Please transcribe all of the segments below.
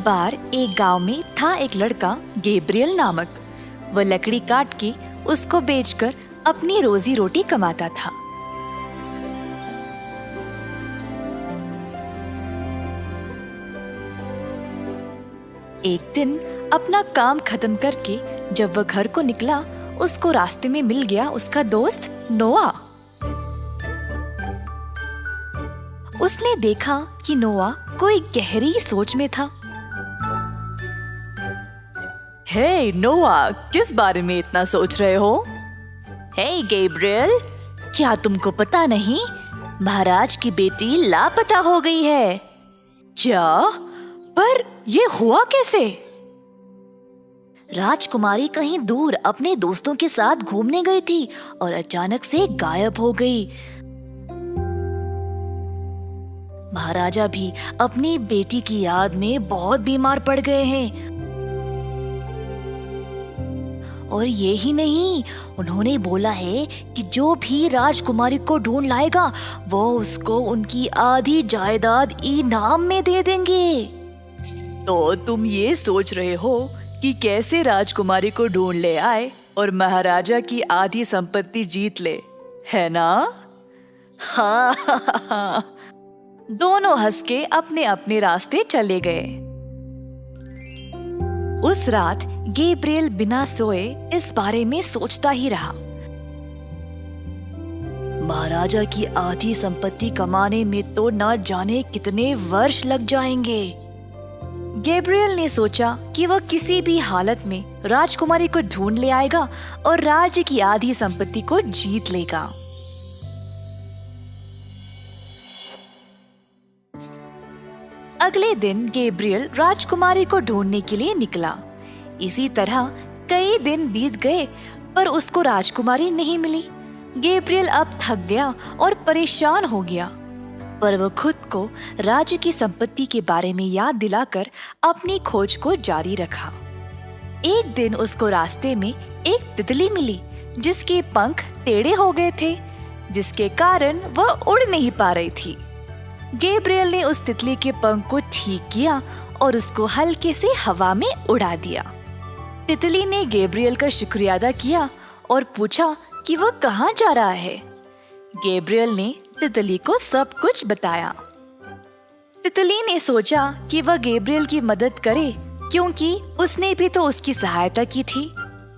बार एक गांव में था एक लड़का गैब्रियल नामक। वह लकड़ी काट के उसको बेचकर अपनी रोजी रोटी कमाता था। एक दिन अपना काम खत्म करके जब वह घर को निकला, उसको रास्ते में मिल गया उसका दोस्त नोआ। उसने देखा कि नोआ कोई गहरी सोच में था। हे नोआ, किस बारे में इतना सोच रहे हो? हे गैब्रियल, क्या तुमको पता नहीं, महाराज की बेटी लापता हो गई है। क्या? पर ये हुआ कैसे? राजकुमारी कहीं दूर अपने दोस्तों के साथ घूमने गई थी और अचानक से गायब हो गई। महाराजा भी अपनी बेटी की याद में बहुत बीमार पड़ गए हैं। और ये ही नहीं, उन्होंने बोला है कि जो भी राजकुमारी को ढूंढ लाएगा वो उसको उनकी आधी जायदाद इनाम में दे देंगे। तो तुम ये सोच रहे हो कि कैसे राजकुमारी को ढूंढ ले आए और महाराजा की आधी संपत्ति जीत ले, है ना? हाँ। दोनों हंस के अपने अपने रास्ते चले गए। उस रात गैब्रियल बिना सोए इस बारे में सोचता ही रहा। महाराजा की आधी संपत्ति कमाने में तो न जाने कितने वर्ष लग जाएंगे। गैब्रियल ने सोचा कि वह किसी भी हालत में राजकुमारी को ढूंढ ले आएगा और राज्य की आधी संपत्ति को जीत लेगा। अगले दिन गैब्रियल राजकुमारी को ढूंढने के लिए निकला। इसी तरह कई दिन बीत गए पर उसको राजकुमारी नहीं मिली। गैब्रियल अब थक गया और परेशान हो गया, पर वह खुद को राज्य की संपत्ति के बारे में याद दिलाकर अपनी खोज को जारी रखा। एक दिन उसको रास्ते में एक तितली मिली जिसके पंख टेढ़े हो गए थे, जिसके कारण वह उड़ नहीं पा रही थी। गैब्रियल ने उस तितली के पंख को ठीक किया और उसको हल्के से हवा में उड़ा दिया। तितली ने गैब्रियल का शुक्रिया अदा किया और पूछा कि वह कहाँ जा रहा है। गैब्रियल ने तितली को सब कुछ बताया। तितली ने सोचा कि वह गैब्रियल की मदद करे क्योंकि उसने भी तो उसकी सहायता की थी।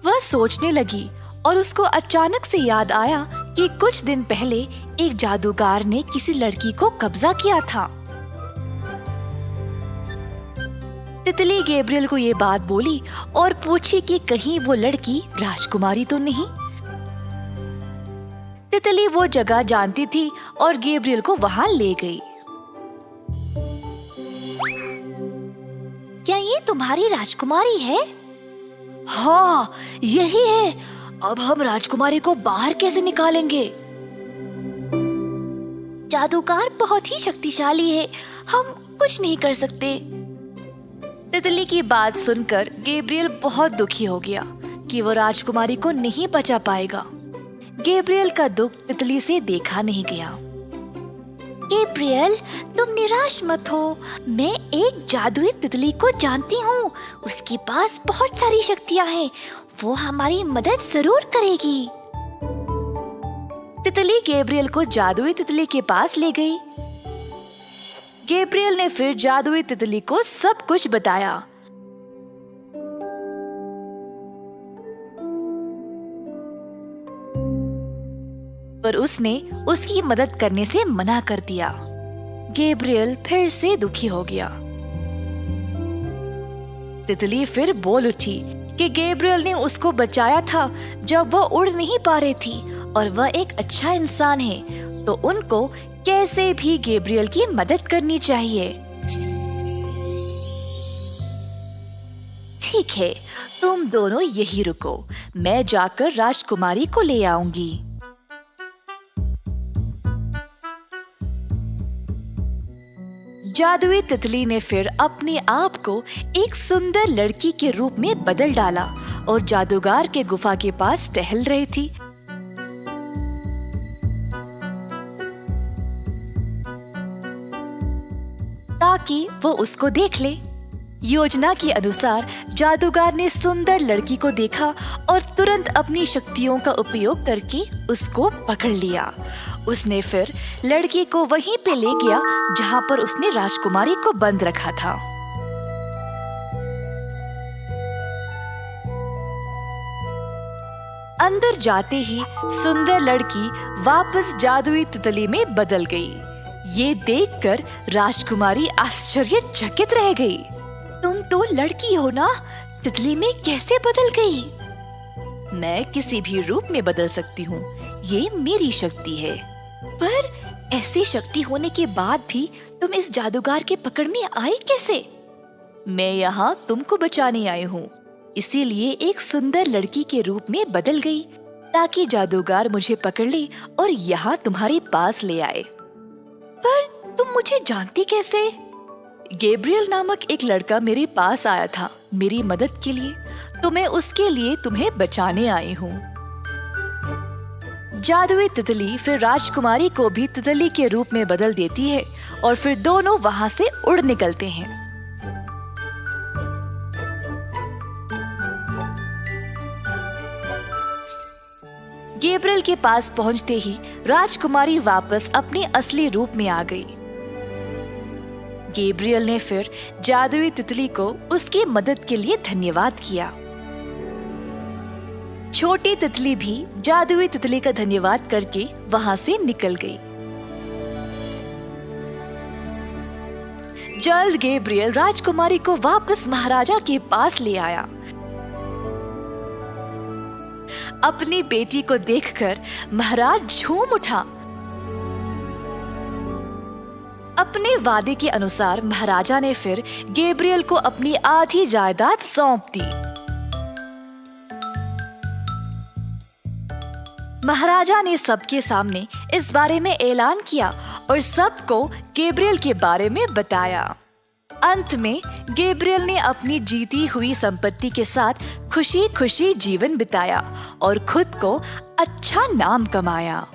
वह सोचने लगी और उसको अचानक से याद आया कि कुछ दिन पहले एक जादूगर ने किसी लड़की को कब्जा किया था। तितली गैब्रियल को ये बात बोली और पूछी कि कहीं वो लड़की राजकुमारी तो नहीं। तितली वो जगह जानती थी और गैब्रियल को वहां ले गई। क्या ये तुम्हारी राजकुमारी है? हाँ, यही है। अब हम राजकुमारी को बाहर कैसे निकालेंगे? जादूगर बहुत ही शक्तिशाली है, हम कुछ नहीं कर सकते। तितली की बात सुनकर गैब्रियल बहुत दुखी हो गया कि वो राजकुमारी को नहीं बचा पाएगा। गैब्रियल का दुख तितली से देखा नहीं गया। गैब्रियल, तुम निराश मत हो। मैं एक जादुई तितली को जानती हूँ। उसके पास बहुत सारी शक्तियाँ हैं। वो हमारी मदद जरूर करेगी। तितली गैब्रियल को जादुई तितली के पास ले गई। गैब्रियल ने फिर जादुई तितली को सब कुछ बताया। पर उसने उसकी मदद करने से मना कर दिया। गैब्रियल फिर से दुखी हो गया। तितली फिर बोल उठी कि गैब्रियल ने उसको बचाया था जब वह उड़ नहीं पा रही थी और वह एक अच्छा इंसान है, तो उनको कैसे भी गैब्रियल की मदद करनी चाहिए। ठीक है, तुम दोनों यही रुको, मैं जाकर राजकुमारी को ले आऊंगी। जादुई तितली ने फिर अपने आप को एक सुंदर लड़की के रूप में बदल डाला और जादूगर के गुफा के पास टहल रही थी। ताकि वो उसको देख ले। योजना के अनुसार जादूगर ने सुंदर लड़की को देखा और तुरंत अपनी शक्तियों का उपयोग करके उसको पकड़ लिया। उसने फिर लड़की को वहीं पे ले गया जहां पर उसने राजकुमारी को बंद रखा था। अंदर जाते ही सुंदर लड़की वापस जादुई तितली में बदल गई। ये देखकर राजकुमारी आश्चर्यचकित रह गई। तुम तो लड़की हो ना, तितली में कैसे बदल गई? मैं किसी भी रूप में बदल सकती हूँ, ये मेरी शक्ति है। पर ऐसी शक्ति होने के बाद भी तुम इस जादूगर के पकड़ में आई कैसे? मैं यहाँ तुमको बचाने आई हूँ, इसीलिए एक सुंदर लड़की के रूप में बदल गई ताकि जादूगर मुझे पकड़ ले और यहाँ तुम्हारे पास ले आए। पर तुम मुझे जानती कैसे? गैब्रियल नामक एक लड़का मेरे पास आया था मेरी मदद के लिए, तो मैं उसके लिए तुम्हें बचाने आई हूँ। जादुई तितली फिर राजकुमारी को भी तितली के रूप में बदल देती है और फिर दोनों वहाँ से उड़ निकलते हैं। गैब्रियल के पास पहुंचते ही राजकुमारी वापस अपने असली रूप में आ गई। गैब्रियल ने फिर जादुई तितली को उसकी मदद के लिए धन्यवाद किया। छोटी तितली भी जादुई तितली का धन्यवाद करके वहां से निकल गई। जल्द गैब्रियल राजकुमारी को वापस महाराजा के पास ले आया। अपनी बेटी को देखकर महाराज झूम उठा। अपने वादे के अनुसार महाराजा ने फिर गैब्रियल को अपनी आधी जायदाद सौंप दी। महाराजा ने सबके सामने इस बारे में ऐलान किया और सबको गैब्रियल के बारे में बताया। अंत में गैब्रियल ने अपनी जीती हुई संपत्ति के साथ खुशी खुशी जीवन बिताया और खुद को अच्छा नाम कमाया।